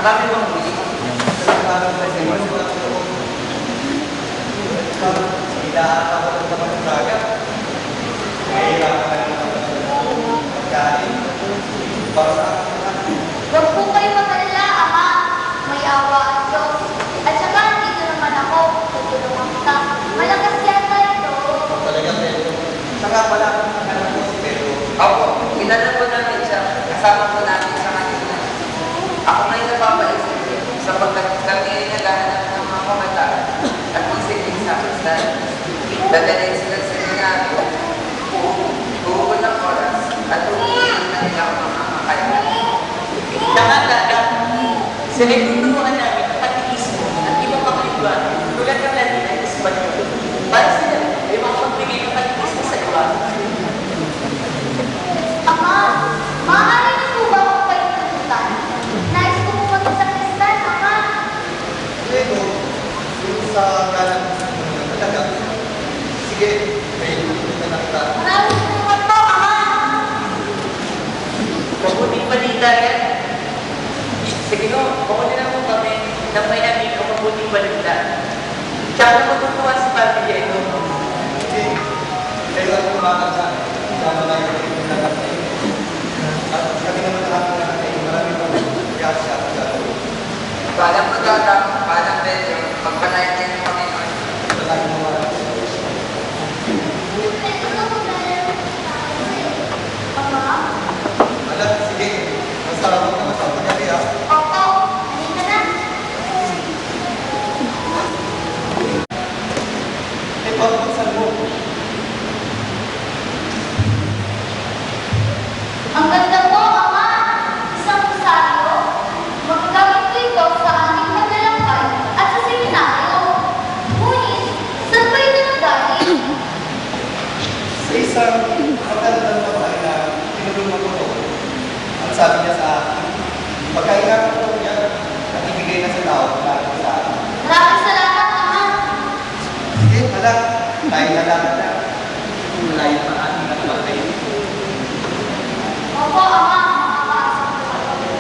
Marami bang huli? Huwag po kayo mag-alala, Ama. May awa ang Diyos. At saka, dito naman ako. Tutulungan kita. Malakas yata ito. Saka pala, alam ko si Pedro. Opo, kilala po namin siya. Kasama po namin sa kanila. Ako ngayon napapaisip sapagkat kami ay naghahanap ng mga kabataan at magsiling sa Kristan. Dadalhin sila sa seminaryo, buo ng oras at tutunin na nila ang mga kakayahan. Nakagagap, sinagtuturuan namin ang patikismo at iba pang lingwa tulad ng Latin at Espanyol. Para sila ay makapagbigay ng patikismo sa iba. Ama, maaari na po ba ako kayo tututan? Nais ko pumunta sa Kristan, Ama. Pedro, yung sa kanan, talaga. Sige, Pedro, ito na kita. Maraming salamat po, Ama. Mabuting balita yan. Sige no, pakunin na po kami ng may aming o mabuting balita. Tsaka matutuwa si pamilya ito. Sige, kailan ko makakasa. Sama na yung pinagkat na ito. At kami naman namin na kayo, marami pa grasya at gagawin. Palang magkatang, palang medyo, magpalayan din ng Panginoon. Talagang mga Ama? alam, sige, masarap ka sa pagkabi ha. Opo, halika na. Pagpagsan mo. Ang ganda po, Ama. Isang rosaryo. Magagamit ko ito sa aking paglalakbay at sa seminaryo. Ngunit, saan ba ito nanggaling? Sa isang matandang babae na tinulungan ko to. Ang sabi niya sa akin, pagkailangan ko niya at ibigay na sa tao na sa akin. Maraming salamat, Ama. Sige, alam, tayo na lang na. Wala yung maating na kapatay. Opo, Ama. Makakaasa ko kayo.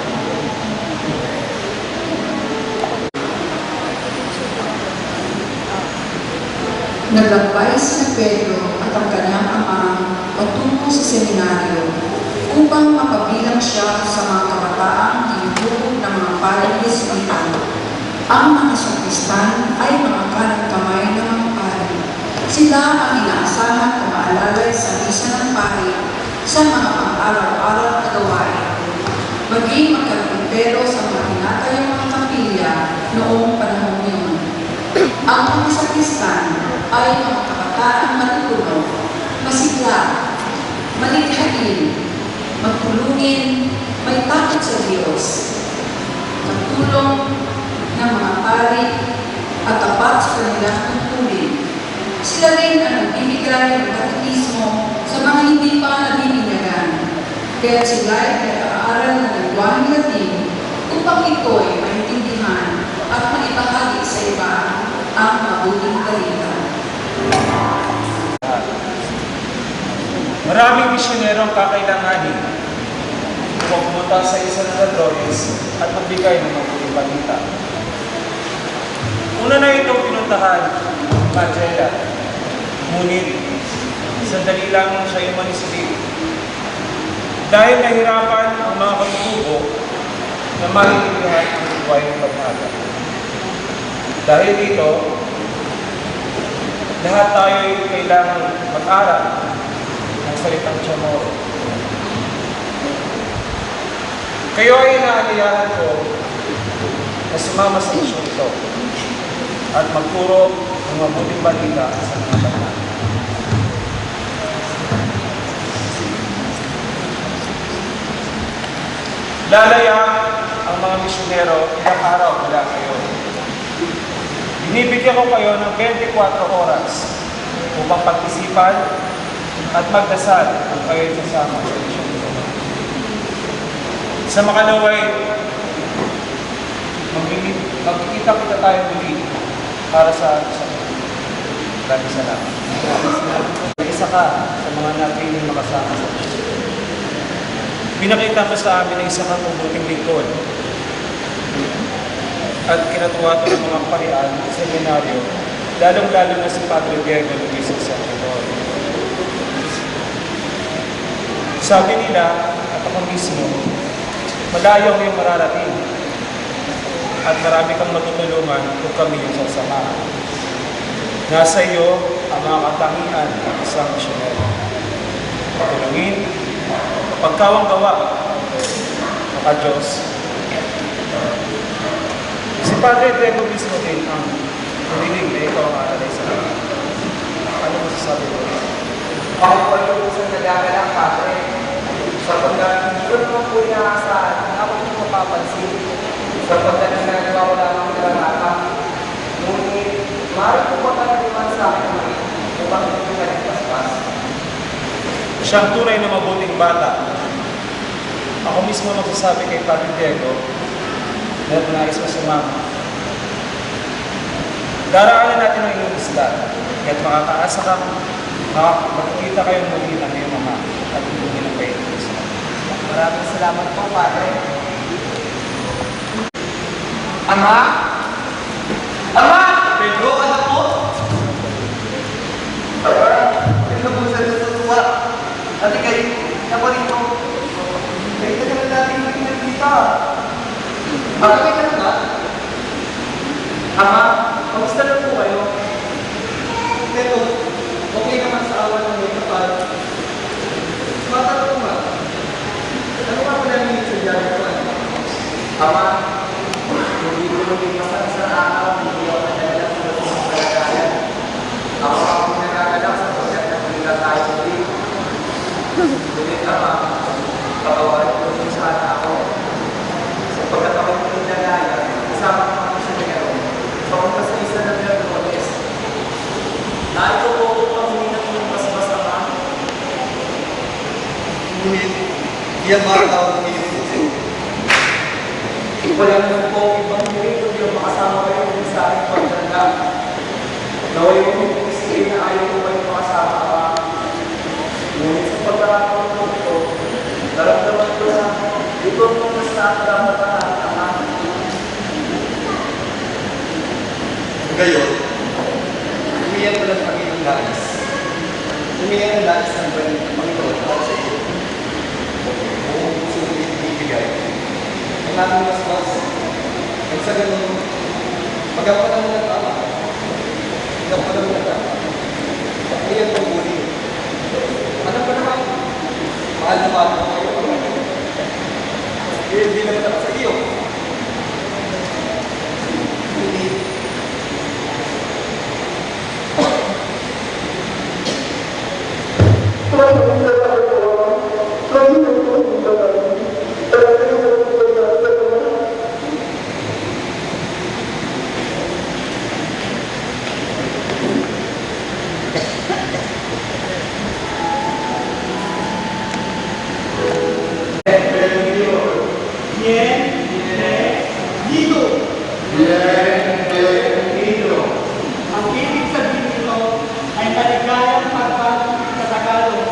Naglakbay si Pedro at ang kanyang ama patungo sa seminaryo upang mapabilang siya sa mga kabataang tinuturo ng mga paring Jesuita. Ang mga sakristan ay mga kanang kamay ng mga pari. Sila ang inaasahan na maalalay sa misa ng pari sa mga pang-araw-araw na gawain. Maging magkarpintero sa mga tinatayong mga kapilya noong panahon yun. Ang mga sakristan ay mga kabataang matutulog, masigla, malikhain, magtulungin, may takot sa Diyos, magtulong ng mga pari at tapat sa kanilang tungkulin. Sila rin ang nagbibigay ng katekismo sa mga hindi pa nabibinyagan, kaya sila ay nag-aaral ng lingwaheng Latin upang ito'y maintindihan at maibahagi sa iba ang mabuting balita. Maraming misyonero ang kakailanganin upang pumunta sa isa ng Dolores at magbigay ng mabuting balita. Una na itong pinuntahan ng Madela, ngunit sandali lang siya yung manisilip. Dahil nahirapan ang mga katutubo na maintindihan ang buhay ng pagnaga. Dahil dito, lahat tayo ay kailangan mag-aral ng salitang Chamorro. Kayo ay inaaliyahan ko na sumama sa misyon ito at magturo ng mabuting balita sa mga banal. Lalaya ang mga misyonero ilang araw mula kayo. Binibigyan ko kayo ng 24 oras upang pag-isipan at magdasal kung kayo sasama sa misyon ito. Sa makalaway, magkikita-kita tayo muli para sa maraming salamat. Isa ka sa mga napiling makasama sa misyon. Pinakita mo sa amin na isa kang mabuting lingkod at kinatuwa ng mga parian, seminaryo, lalong-lalo na si Padre Diego Luis Salvador. Sabi nila, at ako mismo, malayo ang iyong mararating at marami kang matutulungan kung kami yung sasamahan. Nasa iyo ang mga katangian ng isang misyonero. Patulungin, pagkawang gawa, maka-Diyos. Si Padre Diego mismo din ang humiling na ikaw ang alalay sa akin. Ano masasabi mo? Ako po yung usang nagagalak, Padre. Sapagkat hindi ko naman po inaasahan na ako yung mapapansin. Sapagkat nagagawa ko lamang nilalaman. Ngunit, maaari po ba talagang sa akin upang hindi ko kaligtas-pas? Siyang tunay na mabuting bata. Ako mismo magsasabi kay Padre Diego na nais mo sumama. Daraanan natin ang iyong isla at makakaasa kang makikita kayong muli ng iyong ama at muli ng kayo. Maraming salamat po, Padre. Ama? Ama! Pedro, anak ko! Ito po sa natutuwa. Ate kayo, ako rito. Kaya ka naman natin yung pinagkita. Okay ka na ba? Ama, kamusta na po kayo? Pero, okay naman sa awan ng iyong kapal. Matanong ko nga, ano nga po namin sa diyan ko? Ama, hindi ko nung masang sa araw, hindi ako nagdala sa mga kalagayan. Ako nagagalak sa pagkat na pagkat tayo ulit. Ngunit Ama, patawarin ko rin sana ako. Sapagkat ako yung pinagaya, kasama ko ako sa negaro. Papunta sa isa na Miragolones. Na ito po upang hindi na yung basbas Ama. Ngunit, iyan mga tao ng iyong puso. Wala naman po ibang hindi yung makasama kayo din sa aking pagdanda. Naway mo yung isikin na ayaw ko kayo makasama ka. Ngunit sa pagkakataon ko ito, naramdaman ko na ito ang mas nakakarampatan ang aking. Gayon, umiyan ko lang ang iyong nais. Umiyan ang nais ng Panginoon at sa iyo. Buong puso ko ibibigay. Ang aming mas-mas. At sa ganun, magawa naman ng tama. Magawa naman ng tama. At iyan ang muli. Ano pa naman? Mahal na mahal ko kayo. Hindi naman ako sa iyo. Hindi. Ang ibig sabihin nito ay maligayang pagpapalong sa Tagalog.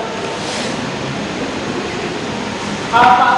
Apa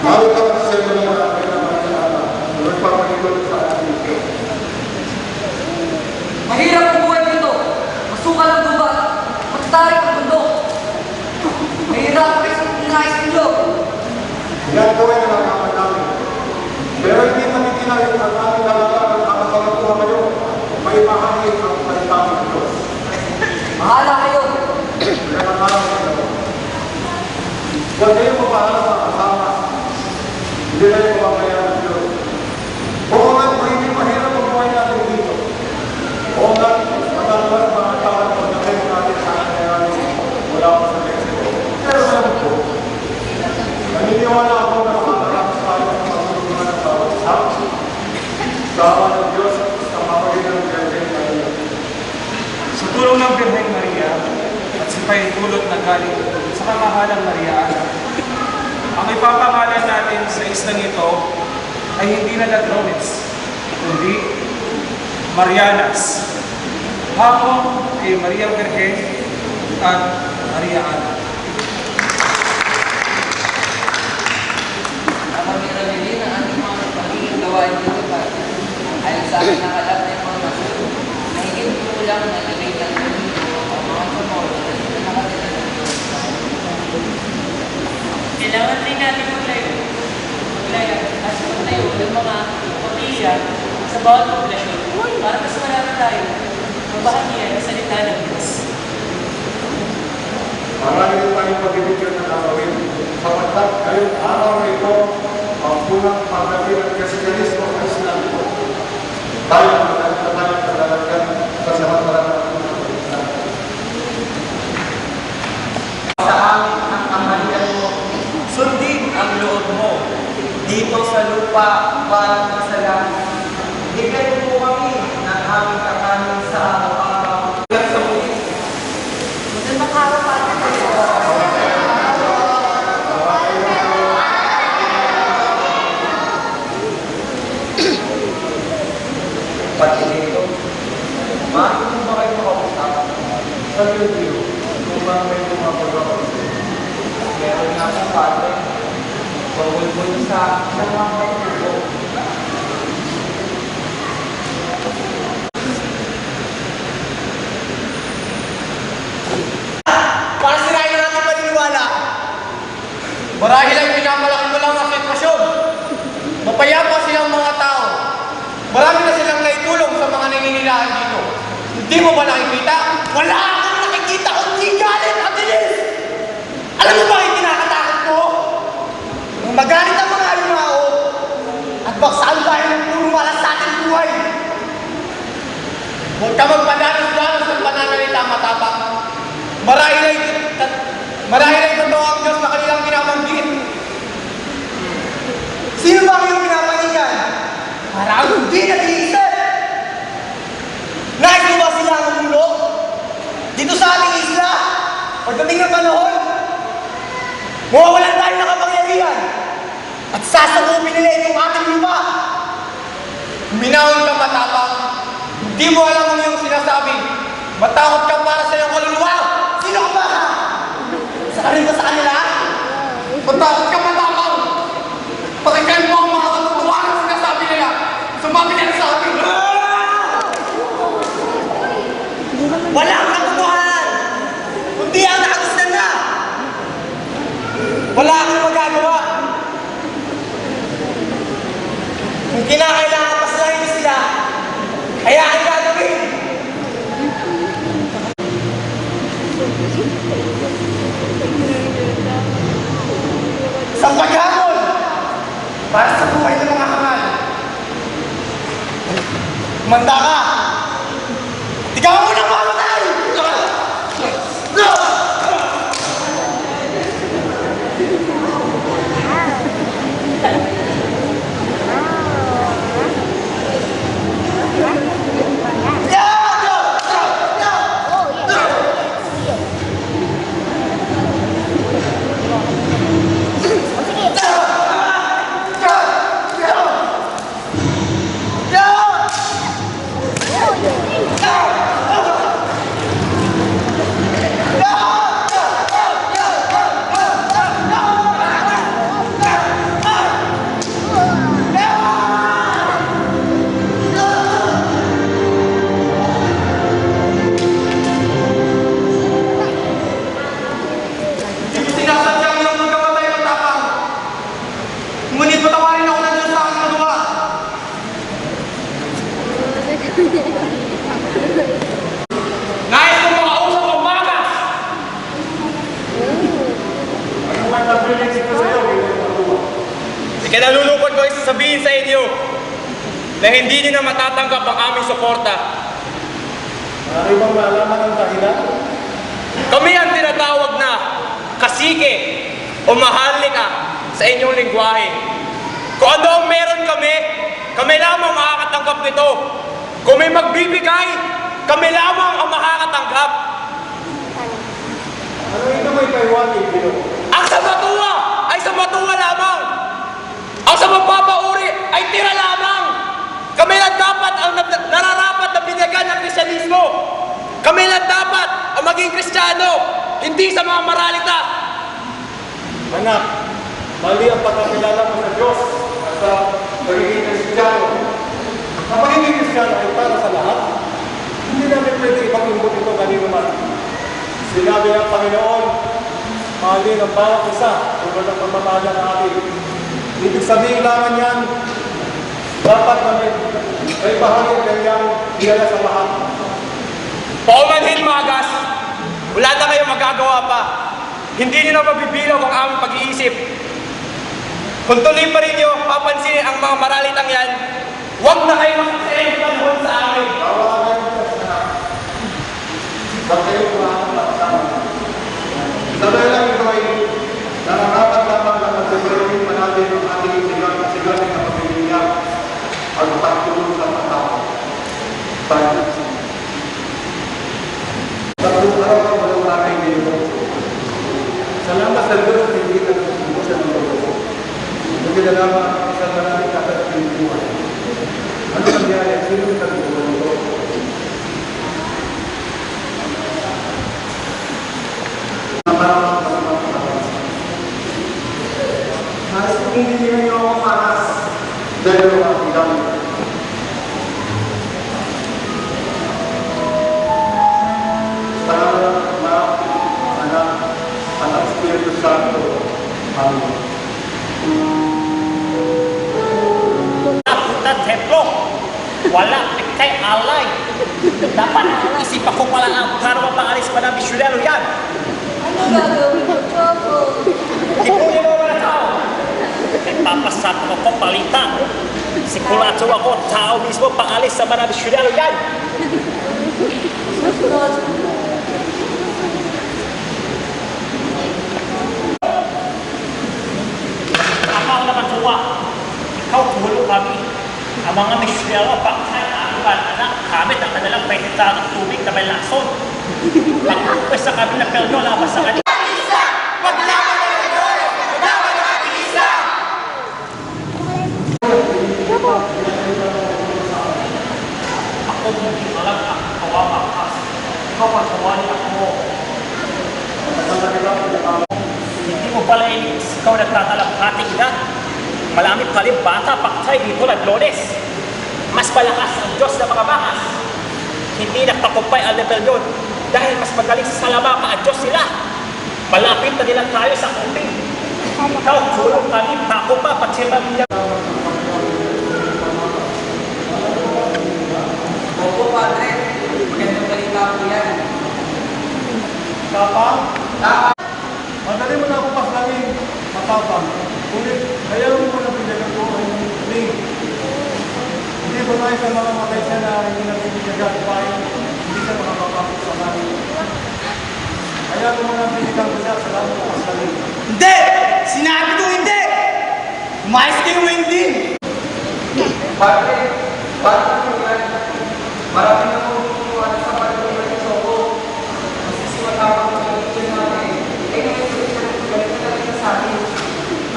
Awit ako sa iyo ng mga pinapagkakala. Nagpapagigol sa ating Diyos. Mahirap ang buhay dito. Masukal ang gubat. Matarik ang bundok. Mahirap ang nais ninyo. Yan gawin ang mga namin. Pero hindi matitinayin ang aming nalalaman ang pagkakuha kayo. May mahangin ang palitamang Diyos. Mahala kayo. Kaya nakalang kayo. Huwag kayo mapahala sa kasama. Hindi na yung mamaya ng Diyos. Oo nga, hindi mahirap ang buhay natin dito. Oo nga, matalaman ang mga tao at pagkakayo natin sa kanayanin wala pa sa Mexico. Pero alam ko, naniniwala ako na makakatapos tayo ng pagtulungan ng bawat isa. Sa awa ng Diyos, sa mamagitan ng Birhen Maria. Sa tulong ng Birhen Maria at sa pahintulot na galing sa kamahalang Mariana, ang ipapangalan natin sa islang ito ay hindi na Ladrones, kundi Marianas. Ako ay Maria Birhen at Maria Ana. Nakamira-mili ng ating mga pagiging gawain dito pa. Ayon sa aking nakalap na impormasyon, mahigit kulang na nilagay ng ang mga sumoro na nakatila ng Diyos. Kailangan rin natin maglayo at magtayo ng mga kapilya sa bawat populasyon para mas marami tayo mabahagian ng salita ng Diyos. Marami rin tayong pag-ibigyan na gagawin. Sapagkat ngayong araw na ito, ang punang pagdating ng Kristiyanismo sa Islam. Tayo ang nagtatayang kadalagan sa samantala ng Islam. Sa amin ang kamalian mo, sundin ang loob mo dito sa lupa para sa langit. Bigyan mo kami ng aming kakanin sa araw-araw. Hanggang sa muli. Magandang araw para sa iyo. Pati dito, maaari mo ba kayo makausap? Sa review, kung ba may lumapagawa? Meron nga sa padre, pagulbul sa mga kaibigo. Para sirain na natin paniniwala. Marahil ay pinamalaki mo lang ang sitwasyon. Mapayapa silang mga tao. Marami na silang naitulong sa mga nangingilaan dito. Hindi mo ba nakikita? Wala akong nakikita kundi galit at dilis! Alam mo ba yung kinakatakot ko? Nung magalit ang mga alimao at baksakan tayo ng puro malas sa ating buhay. Huwag ka magpadalos-dalos ng pananalita matapang. Marahil ay totoo ang Diyos na kanilang binabanggit. Sino ba ang iyong pinapanigan? Parang hindi nag-iisip. Nais mo ba sila ang umulo? Dito sa ating isla, pagdating ng panahon, mawawalan tayo ng kapangyarihan at sasakupin nila itong ating lupa. Minahon ka matapang, hindi mo alam ang iyong sinasabi. Matakot ka para sa iyong kaluluwa. Sino ka ba? Saka rin ba sa kanila? Matakot ka matapang. Pakinggan mo ang mga katutuhan na sinasabi nila. Sumabi nila sa akin. Walang katutuhan! Kundi ang nakagustuhan na! Wala akong magagawa. Kung kinakailangan paslahin sila, kaya ang gagawin. Isang paghamon para sa buhay ng mga hangal. Manda ka! Ikaw mo nang mamatay! Kaya nalulungkot ko sabihin sa inyo na hindi niyo na matatanggap ang aming suporta. Maaari bang malaman ang dahilan? Kami ang tinatawag na kasike o mahalika sa inyong lingwahe. Kung ano ang meron kami, kami lamang makakatanggap nito. Kung may magbibigay, kami lamang ang makakatanggap. Ano ito may paiwatig, Ginoo? Ang sa matuwa ay sa matuwa lamang. Ang sa mapapauri ay tira lamang. Kami lang dapat ang nararapat na binyagan ng Krisyanismo. Kami lang dapat ang maging Kristiyano, hindi sa mga maralita. Anak, mali ang pagkakilala mo sa Diyos at sa pagiging Kristiyano. Ang pagiging Kristiyano ay para sa lahat. Hindi namin pwede ipakimbot ito kanino man. Sinabi ng Panginoon, mahalin ang bawat isa tulad ng pagmamahal ng atin. Ibig sabihin lamang yan, dapat namin ay bahagin kanyang hiyala sa lahat. Paumanhin mga gas, wala na kayong magagawa pa. Hindi niyo na mabibilang ang aming pag-iisip. Kung tuloy pa rin niyo, papansinin ang mga maralitang yan, huwag na kayo makasayang panahon sa amin. Huwag kayo kumakas sa amin. Sabay lang ito ay nararapat lamang na pagsasayin pa natin ang ating sigaling na pamilya at pagtulong sa patao. Tatlong araw ka walang lakay dito. Salamat sa Diyos na hindi ka nasubusan ng loob. Hindi na lamang ang isang maraming kakating buhay. Ano nangyari? Sino yung nagbubuhan ito? Nais kong hindi niyo ako paras. Dahil ang ilang. Anak Espiritu Santo. Amen. Punta templo. Wala, kay alay. Dapat isipan ko pala ang para mapaalis pa ng misyonero yan. Ano gagawin ko, Choco? Ipunin mo mga tao. Ipapasat ko ko palitan. Sigurado ako tao mismo paalis sa mga misyonero yan. Kapag naman tuwa, ikaw tulong kami. Ang mga misyonero pakay ang anak gamit ang kanilang pahintang tubig na may lason. Pagkumpes sa kami na perno labas sa kanila. Ako hindi alam ang kawawa ka. Ikaw pagkawali ako. Hindi mo pala ikaw nagtatalaphating na. Malamit ka rin bata paktay dito ng Lones. Mas malakas ang Diyos na mga bakas. Hindi nagtakumpay ang level yun dahil mas magaling sa salamaka ang Diyos sila. Malapit na nila tayo sa kumping. Ikaw tulong kami, bako pa, patsibang niya. Opo, Padre. Magandang balita po yan. Papa, madali mo na ako paslangin, matapang. Ngunit, ayaw mo na pinagyan ko ang ring. Hindi ba tayo sa mga matay siya na hindi natin pinagyan hindi siya makapapakot sa kanya. Ayaw mo na pinagyan ko siya sa lahat ng paslangin. Hindi! Sinabi ko hindi! Umayos kayo hindi! Padre, po yan. Marami na po ano sa pagkakas ng Choco. Masisimatapang sa pagkakas natin. Eh, ngayon siya galit na rin sa akin.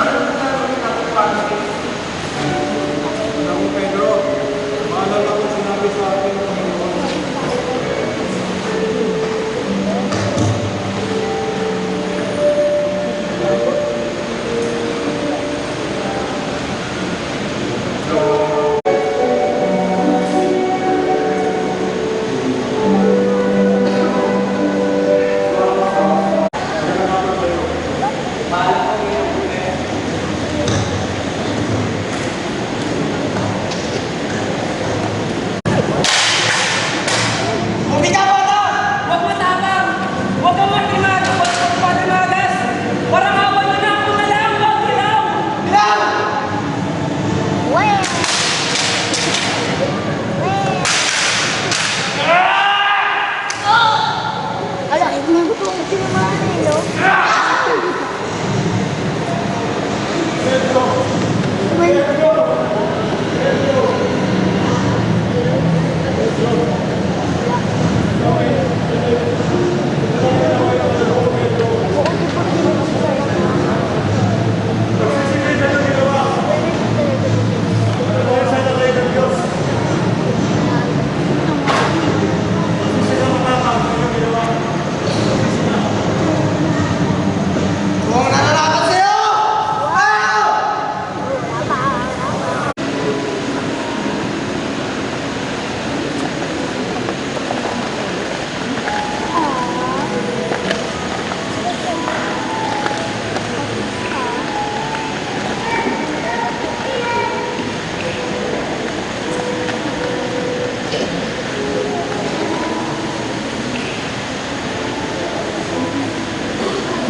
Ano na gagawin natin, Padre? Ako, Pedro, maalala ko sinabi sa akin ng Panginoon.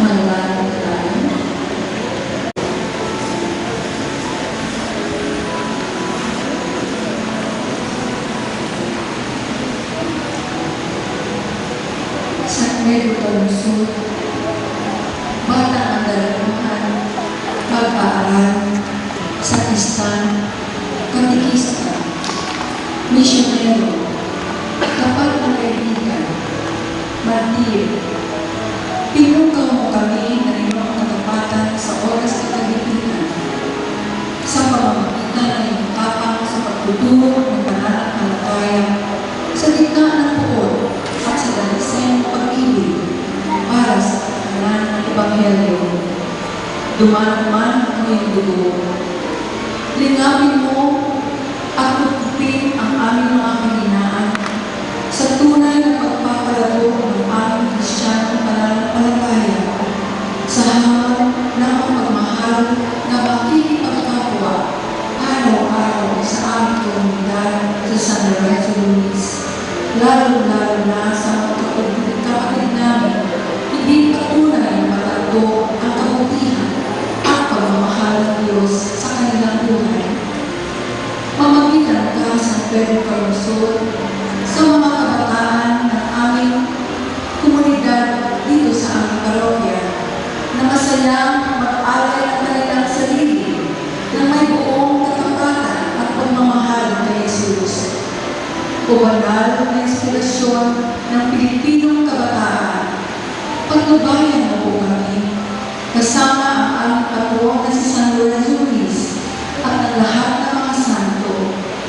Manalangin tayo. Sa medyo palusot, bata ang dalamuhan, pag-aaral, sa istan, katikista, misyonero, kapal ng kaibigan, martir, pinukaw mo kami ng iyong katapatan sa oras ng kagipitan, sa pamamagitan ng iyong tapang sa pagtuturo ng pananampalataya, sa gitna ng puot at sa daliseng pag-ibig para sa kakanan ng Ebanghelyo. Dumaan man ang iyong dugo. Linawin mo at tutupin ang aming mga kahinaan sa tunay na pagpapalago ng aming Kristiyanong pananampalataya sa hamon ng pagmamahal na makikipagkapwa araw-araw sa aming komunidad sa San Lorenzo Luis, lalo-lalo na sa mga kapatid namin, hindi patunay na matagdo ang kabutihan at pagmamahal ng Diyos sa kanilang buhay. Mamagitan ka sa Pedro Carlosol sa mga kabataan ng aming komunidad dito sa aming parokya na masayang mag-alay ang kanilang sarili na may buong katapatan at pagmamahal kay Jesus. O banal na inspirasyon ng Pilipinong kabataan, pagbabayan mo po kami, kasama ang aming patron na si San Lorenzo Luis at ang lahat ng mga santo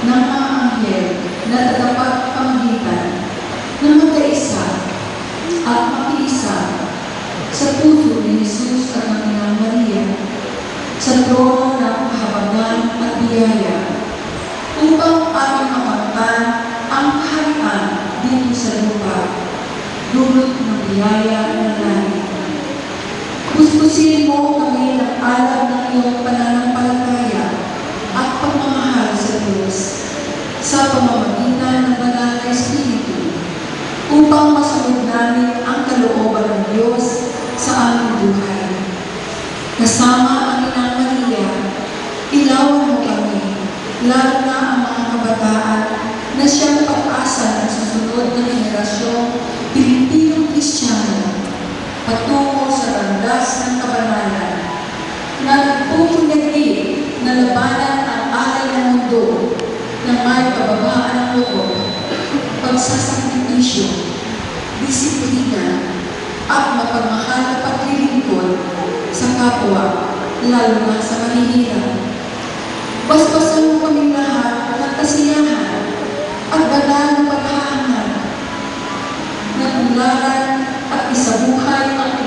ng mga anghel na tatapat pamagitan ng magkaisa at makiisa sa puso ni Jesus at ng Inang Maria sa trono ng kahabagan at biyaya upang aming makamtan ang kaharian dito sa lupa, dulot ng biyaya ng langit. Puspusin mo kami ng alam ng iyong pananampalataya at pagmamahal sa Diyos sa pamamagitan ng banal na Espiritu upang masunod namin ang kalooban ng Diyos sa aming buhay. Kasama ang Inang Maria, ilawan mo kami, lalo na ang mga kabataan na siyang pag-asa ng susunod na henerasyong Pilipinong Kristiyano patungo sa landas ng kabanalan na nagpupunyagi na labanan ang alay ng mundo na may kababaan ng loob, pagsasakripisyo, disiplina, at mapagmahal na paglilingkod sa kapwa, lalo na sa mahihirap. Basbasan mo kami lahat ng kasiyahan at banal na paghahangad, nagmularan at isabuhay ang